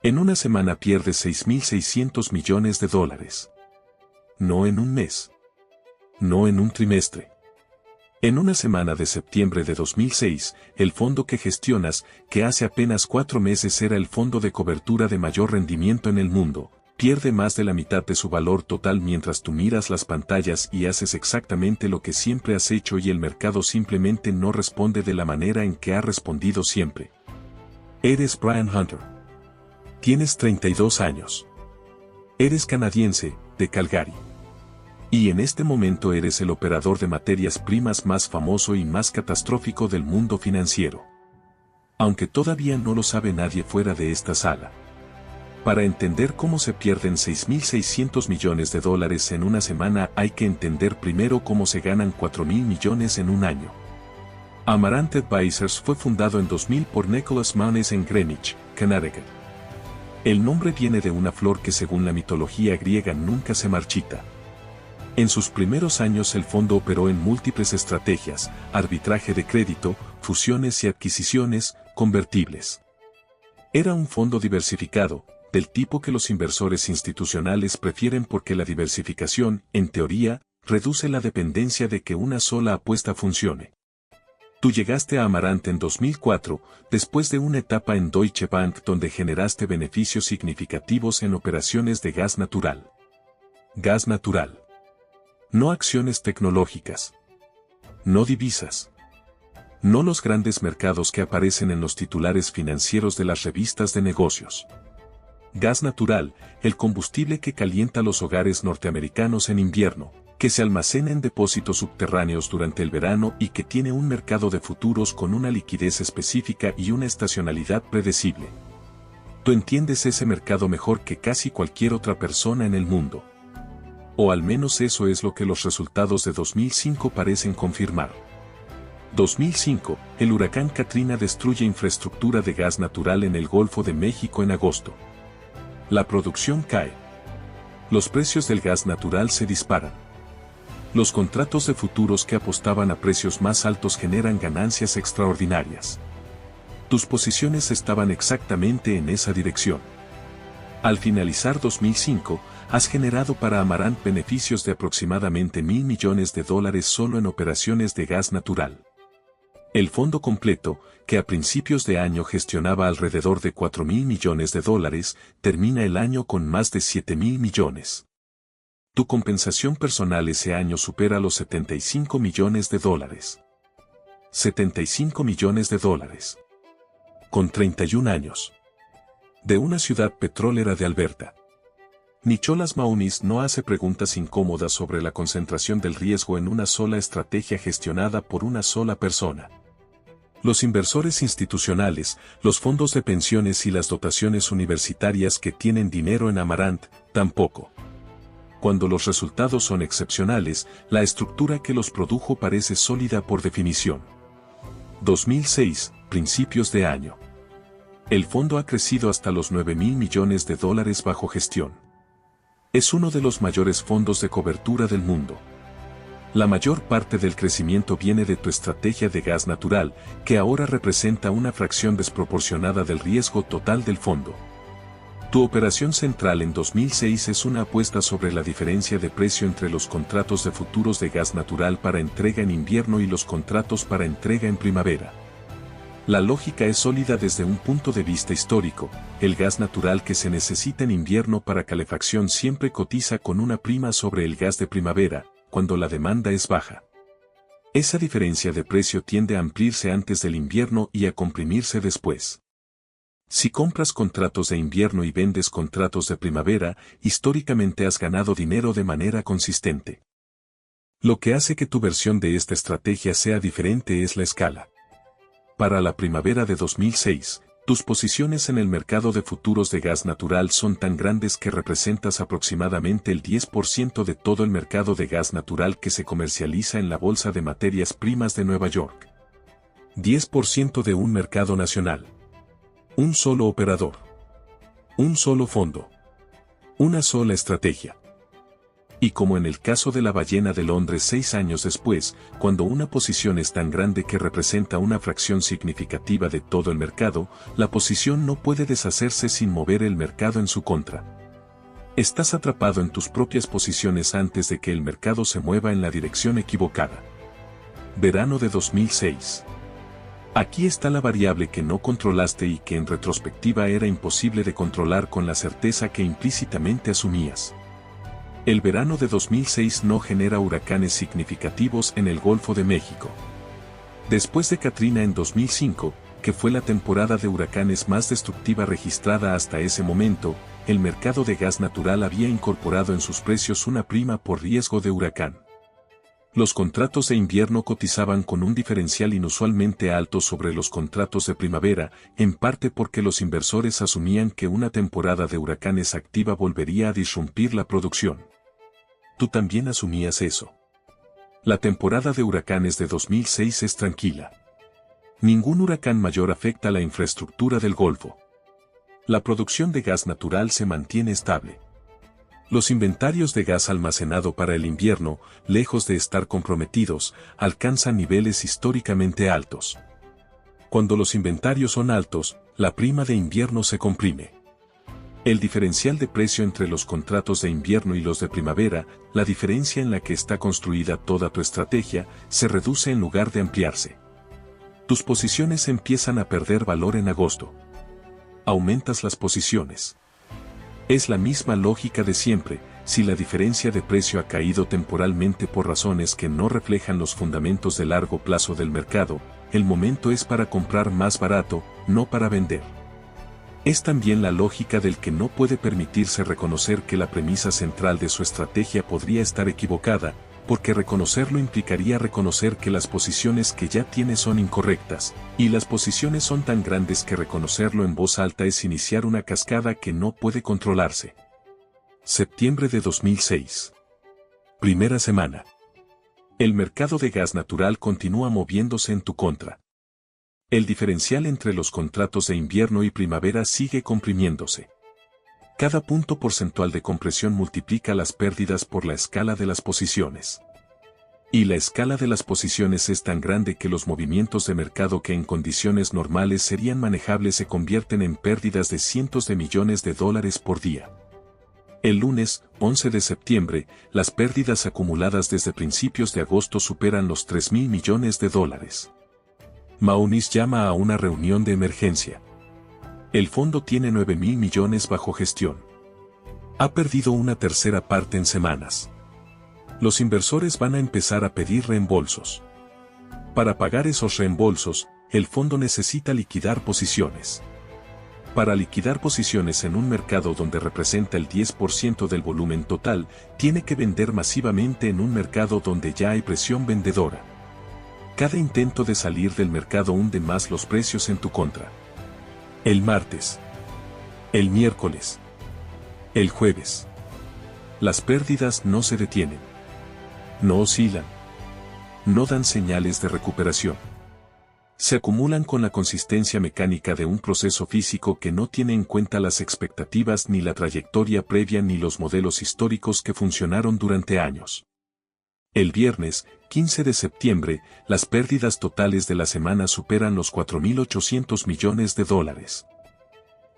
En una semana pierdes 6.600 millones de dólares. No en un mes. No en un trimestre. En una semana de septiembre de 2006, el fondo que gestionas, que hace apenas 4 meses era el fondo de cobertura de mayor rendimiento en el mundo, pierde más de la mitad de su valor total mientras tú miras las pantallas y haces exactamente lo que siempre has hecho y el mercado simplemente no responde de la manera en que ha respondido siempre. Eres Brian Hunter. Tienes 32 años. Eres canadiense, de Calgary. Y en este momento eres el operador de materias primas más famoso y más catastrófico del mundo financiero. Aunque todavía no lo sabe nadie fuera de esta sala. Para entender cómo se pierden 6.600 millones de dólares en una semana hay que entender primero cómo se ganan 4.000 millones en un año. Amaranth Advisors fue fundado en 2000 por Nicholas Mannes en Greenwich, Connecticut. El nombre viene de una flor que según la mitología griega nunca se marchita. En sus primeros años el fondo operó en múltiples estrategias, arbitraje de crédito, fusiones y adquisiciones, convertibles. Era un fondo diversificado, del tipo que los inversores institucionales prefieren porque la diversificación, en teoría, reduce la dependencia de que una sola apuesta funcione. Tú llegaste a Amaranth en 2004, después de una etapa en Deutsche Bank donde generaste beneficios significativos en operaciones de gas natural. Gas natural. No acciones tecnológicas. No divisas. No los grandes mercados que aparecen en los titulares financieros de las revistas de negocios. Gas natural, el combustible que calienta los hogares norteamericanos en invierno, que se almacena en depósitos subterráneos durante el verano y que tiene un mercado de futuros con una liquidez específica y una estacionalidad predecible. Tú entiendes ese mercado mejor que casi cualquier otra persona en el mundo. O al menos eso es lo que los resultados de 2005 parecen confirmar. 2005, el huracán Katrina destruye infraestructura de gas natural en el Golfo de México en agosto. La producción cae. Los precios del gas natural se disparan. Los contratos de futuros que apostaban a precios más altos generan ganancias extraordinarias. Tus posiciones estaban exactamente en esa dirección. Al finalizar 2005, has generado para Amaranth beneficios de aproximadamente $1.000 millones solo en operaciones de gas natural. El fondo completo, que a principios de año gestionaba alrededor de $4.000 millones, termina el año con más de $7.000 millones. Tu compensación personal ese año supera los $75 millones. $75 millones. Con 31 años. De una ciudad petrolera de Alberta. Nicholas Mannes no hace preguntas incómodas sobre la concentración del riesgo en una sola estrategia gestionada por una sola persona. Los inversores institucionales, los fondos de pensiones y las dotaciones universitarias que tienen dinero en Amaranth, tampoco. Cuando los resultados son excepcionales, la estructura que los produjo parece sólida por definición. 2006, principios de año. El fondo ha crecido hasta los $9.000 millones bajo gestión. Es uno de los mayores fondos de cobertura del mundo. La mayor parte del crecimiento viene de tu estrategia de gas natural, que ahora representa una fracción desproporcionada del riesgo total del fondo. Tu operación central en 2006 es una apuesta sobre la diferencia de precio entre los contratos de futuros de gas natural para entrega en invierno y los contratos para entrega en primavera. La lógica es sólida desde un punto de vista histórico, el gas natural que se necesita en invierno para calefacción siempre cotiza con una prima sobre el gas de primavera, cuando la demanda es baja. Esa diferencia de precio tiende a ampliarse antes del invierno y a comprimirse después. Si compras contratos de invierno y vendes contratos de primavera, históricamente has ganado dinero de manera consistente. Lo que hace que tu versión de esta estrategia sea diferente es la escala. Para la primavera de 2006, tus posiciones en el mercado de futuros de gas natural son tan grandes que representas aproximadamente el 10% de todo el mercado de gas natural que se comercializa en la Bolsa de Materias Primas de Nueva York. 10% de un mercado nacional. Un solo operador. Un solo fondo. Una sola estrategia. Y como en el caso de la ballena de Londres 6 años después, cuando una posición es tan grande que representa una fracción significativa de todo el mercado, la posición no puede deshacerse sin mover el mercado en su contra. Estás atrapado en tus propias posiciones antes de que el mercado se mueva en la dirección equivocada. Verano de 2006. Aquí está la variable que no controlaste y que en retrospectiva era imposible de controlar con la certeza que implícitamente asumías. El verano de 2006 no genera huracanes significativos en el Golfo de México. Después de Katrina en 2005, que fue la temporada de huracanes más destructiva registrada hasta ese momento, el mercado de gas natural había incorporado en sus precios una prima por riesgo de huracán. Los contratos de invierno cotizaban con un diferencial inusualmente alto sobre los contratos de primavera, en parte porque los inversores asumían que una temporada de huracanes activa volvería a disrumpir la producción. Tú también asumías eso. La temporada de huracanes de 2006 es tranquila. Ningún huracán mayor afecta la infraestructura del Golfo. La producción de gas natural se mantiene estable. Los inventarios de gas almacenado para el invierno, lejos de estar comprometidos, alcanzan niveles históricamente altos. Cuando los inventarios son altos, la prima de invierno se comprime. El diferencial de precio entre los contratos de invierno y los de primavera, la diferencia en la que está construida toda tu estrategia, se reduce en lugar de ampliarse. Tus posiciones empiezan a perder valor en agosto. Aumentas las posiciones. Es la misma lógica de siempre, si la diferencia de precio ha caído temporalmente por razones que no reflejan los fundamentos de largo plazo del mercado, el momento es para comprar más barato, no para vender. Es también la lógica del que no puede permitirse reconocer que la premisa central de su estrategia podría estar equivocada, porque reconocerlo implicaría reconocer que las posiciones que ya tiene son incorrectas, y las posiciones son tan grandes que reconocerlo en voz alta es iniciar una cascada que no puede controlarse. Septiembre de 2006. Primera semana. El mercado de gas natural continúa moviéndose en tu contra. El diferencial entre los contratos de invierno y primavera sigue comprimiéndose. Cada punto porcentual de compresión multiplica las pérdidas por la escala de las posiciones. Y la escala de las posiciones es tan grande que los movimientos de mercado que en condiciones normales serían manejables se convierten en pérdidas de cientos de millones de dólares por día. El lunes, 11 de septiembre, las pérdidas acumuladas desde principios de agosto superan los 3.000 millones de dólares. Maunis llama a una reunión de emergencia. El fondo tiene 9.000 millones bajo gestión. Ha perdido una tercera parte en semanas. Los inversores van a empezar a pedir reembolsos. Para pagar esos reembolsos, el fondo necesita liquidar posiciones. Para liquidar posiciones en un mercado donde representa el 10% del volumen total, tiene que vender masivamente en un mercado donde ya hay presión vendedora. Cada intento de salir del mercado hunde más los precios en tu contra. El martes. El miércoles. El jueves. Las pérdidas no se detienen. No oscilan. No dan señales de recuperación. Se acumulan con la consistencia mecánica de un proceso físico que no tiene en cuenta las expectativas ni la trayectoria previa ni los modelos históricos que funcionaron durante años. El viernes, 15 de septiembre, las pérdidas totales de la semana superan los 4.800 millones de dólares.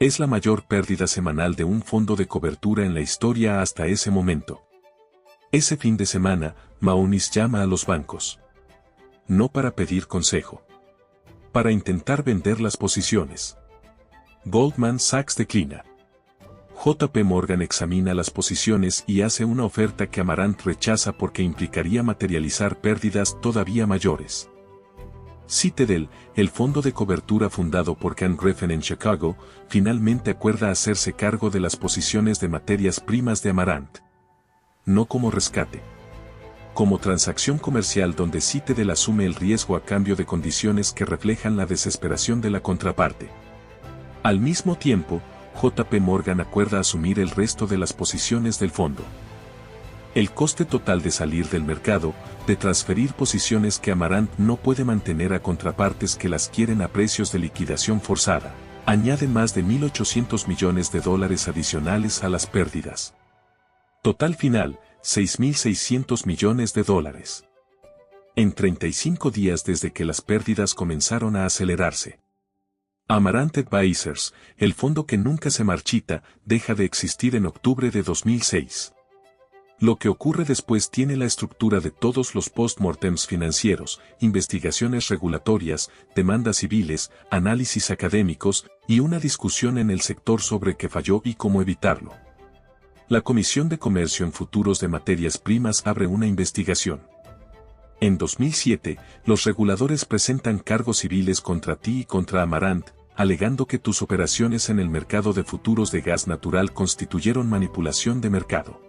Es la mayor pérdida semanal de un fondo de cobertura en la historia hasta ese momento. Ese fin de semana, Maunis llama a los bancos. No para pedir consejo. Para intentar vender las posiciones. Goldman Sachs declina. JP Morgan examina las posiciones y hace una oferta que Amarant rechaza porque implicaría materializar pérdidas todavía mayores. Citadel, el fondo de cobertura fundado por Ken Griffin en Chicago, finalmente acuerda hacerse cargo de las posiciones de materias primas de Amarant. No como rescate. Como transacción comercial donde Citadel asume el riesgo a cambio de condiciones que reflejan la desesperación de la contraparte. Al mismo tiempo, JP Morgan acuerda asumir el resto de las posiciones del fondo. El coste total de salir del mercado, de transferir posiciones que Amarant no puede mantener a contrapartes que las quieren a precios de liquidación forzada, añade más de 1.800 millones de dólares adicionales a las pérdidas. Total final, $6.600 millones. En 35 días desde que las pérdidas comenzaron a acelerarse. Amaranth Advisors, el fondo que nunca se marchita, deja de existir en octubre de 2006. Lo que ocurre después tiene la estructura de todos los post-mortems financieros, investigaciones regulatorias, demandas civiles, análisis académicos, y una discusión en el sector sobre qué falló y cómo evitarlo. La Comisión de Comercio en Futuros de Materias Primas abre una investigación. En 2007, los reguladores presentan cargos civiles contra ti y contra Amaranth, alegando que tus operaciones en el mercado de futuros de gas natural constituyeron manipulación de mercado.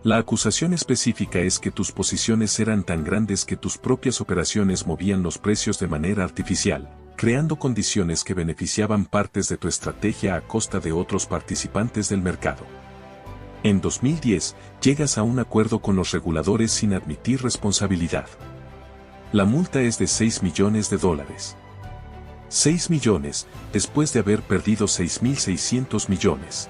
La acusación específica es que tus posiciones eran tan grandes que tus propias operaciones movían los precios de manera artificial, creando condiciones que beneficiaban partes de tu estrategia a costa de otros participantes del mercado. En 2010, llegas a un acuerdo con los reguladores sin admitir responsabilidad. La multa es de $6 millones. 6 millones, después de haber perdido 6.600 millones.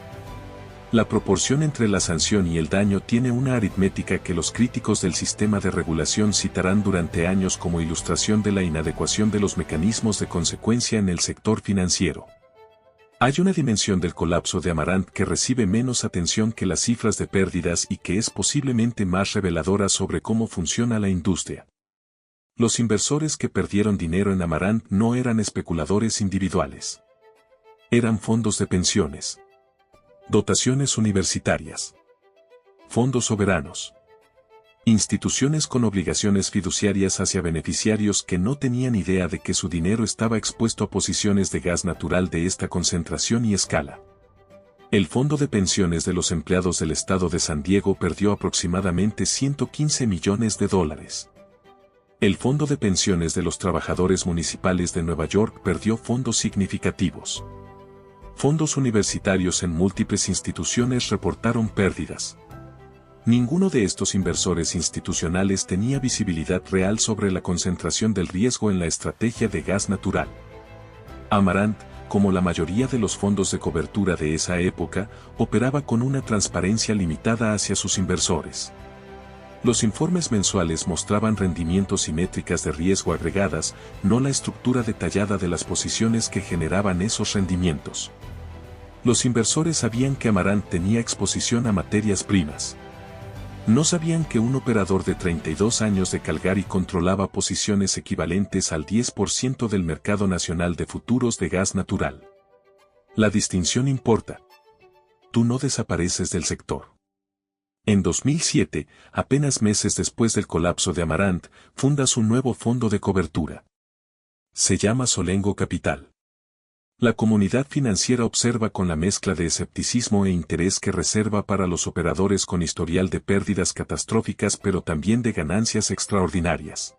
La proporción entre la sanción y el daño tiene una aritmética que los críticos del sistema de regulación citarán durante años como ilustración de la inadecuación de los mecanismos de consecuencia en el sector financiero. Hay una dimensión del colapso de Amaranth que recibe menos atención que las cifras de pérdidas y que es posiblemente más reveladora sobre cómo funciona la industria. Los inversores que perdieron dinero en Amaranth no eran especuladores individuales. Eran fondos de pensiones, dotaciones universitarias, fondos soberanos, instituciones con obligaciones fiduciarias hacia beneficiarios que no tenían idea de que su dinero estaba expuesto a posiciones de gas natural de esta concentración y escala. El fondo de pensiones de los empleados del estado de San Diego perdió aproximadamente $115 millones. El fondo de pensiones de los trabajadores municipales de Nueva York perdió fondos significativos. Fondos universitarios en múltiples instituciones reportaron pérdidas. Ninguno de estos inversores institucionales tenía visibilidad real sobre la concentración del riesgo en la estrategia de gas natural. Amaranth, como la mayoría de los fondos de cobertura de esa época, operaba con una transparencia limitada hacia sus inversores. Los informes mensuales mostraban rendimientos y métricas de riesgo agregadas, no la estructura detallada de las posiciones que generaban esos rendimientos. Los inversores sabían que Amaranth tenía exposición a materias primas. No sabían que un operador de 32 años de Calgary controlaba posiciones equivalentes al 10% del mercado nacional de futuros de gas natural. La distinción importa. Tú no desapareces del sector. En 2007, apenas meses después del colapso de Amaranth, fundas un nuevo fondo de cobertura. Se llama Solengo Capital. La comunidad financiera observa con la mezcla de escepticismo e interés que reserva para los operadores con historial de pérdidas catastróficas pero también de ganancias extraordinarias.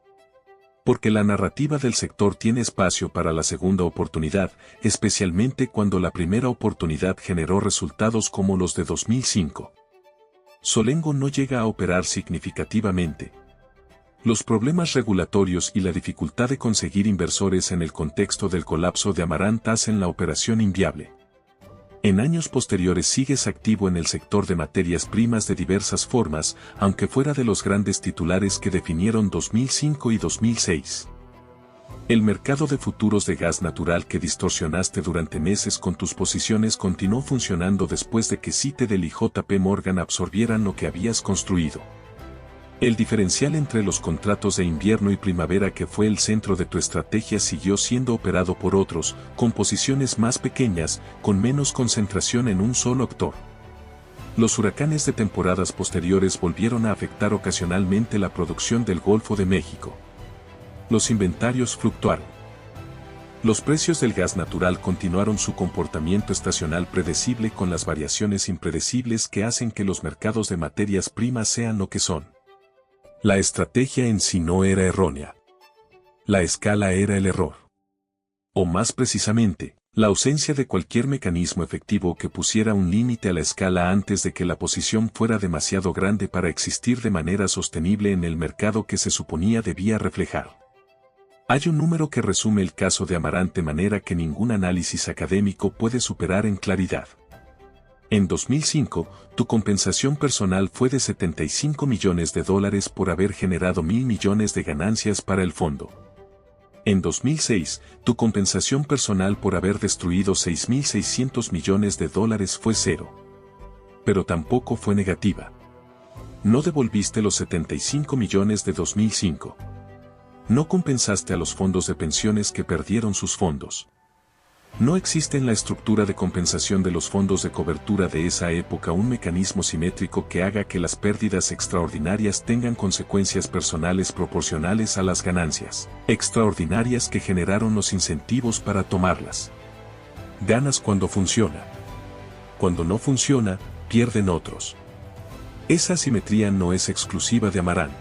Porque la narrativa del sector tiene espacio para la segunda oportunidad, especialmente cuando la primera oportunidad generó resultados como los de 2005. Solengo no llega a operar significativamente. Los problemas regulatorios y la dificultad de conseguir inversores en el contexto del colapso de Amaranth hacen la operación inviable. En años posteriores sigues activo en el sector de materias primas de diversas formas, aunque fuera de los grandes titulares que definieron 2005 y 2006. El mercado de futuros de gas natural que distorsionaste durante meses con tus posiciones continuó funcionando después de que Citadel y JP Morgan absorbieran lo que habías construido. El diferencial entre los contratos de invierno y primavera que fue el centro de tu estrategia siguió siendo operado por otros, con posiciones más pequeñas, con menos concentración en un solo actor. Los huracanes de temporadas posteriores volvieron a afectar ocasionalmente la producción del Golfo de México. Los inventarios fluctuaron. Los precios del gas natural continuaron su comportamiento estacional predecible con las variaciones impredecibles que hacen que los mercados de materias primas sean lo que son. La estrategia en sí no era errónea. La escala era el error. O más precisamente, la ausencia de cualquier mecanismo efectivo que pusiera un límite a la escala antes de que la posición fuera demasiado grande para existir de manera sostenible en el mercado que se suponía debía reflejar. Hay un número que resume el caso de Amaranth de manera que ningún análisis académico puede superar en claridad. En 2005, tu compensación personal fue de $75 millones por haber generado $1.000 millones de ganancias para el fondo. En 2006, tu compensación personal por haber destruido $6.600 millones fue cero. Pero tampoco fue negativa. No devolviste los 75 millones de 2005. No compensaste a los fondos de pensiones que perdieron sus fondos. No existe en la estructura de compensación de los fondos de cobertura de esa época un mecanismo simétrico que haga que las pérdidas extraordinarias tengan consecuencias personales proporcionales a las ganancias extraordinarias que generaron los incentivos para tomarlas. Ganas cuando funciona. Cuando no funciona, pierden otros. Esa asimetría no es exclusiva de Amarant.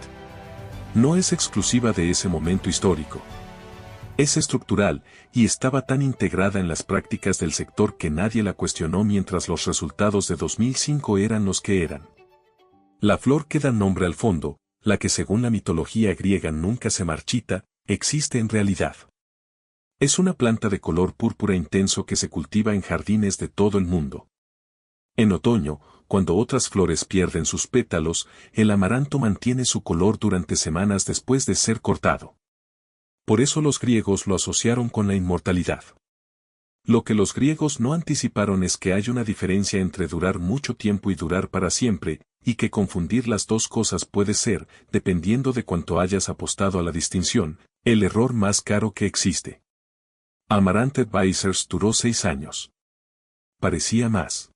No es exclusiva de ese momento histórico. Es estructural, y estaba tan integrada en las prácticas del sector que nadie la cuestionó mientras los resultados de 2005 eran los que eran. La flor que da nombre al fondo, la que según la mitología griega nunca se marchita, existe en realidad. Es una planta de color púrpura intenso que se cultiva en jardines de todo el mundo. En otoño, cuando otras flores pierden sus pétalos, el amaranto mantiene su color durante semanas después de ser cortado. Por eso los griegos lo asociaron con la inmortalidad. Lo que los griegos no anticiparon es que hay una diferencia entre durar mucho tiempo y durar para siempre, y que confundir las dos cosas puede ser, dependiendo de cuánto hayas apostado a la distinción, el error más caro que existe. Amaranth Advisors duró 6 años. Parecía más.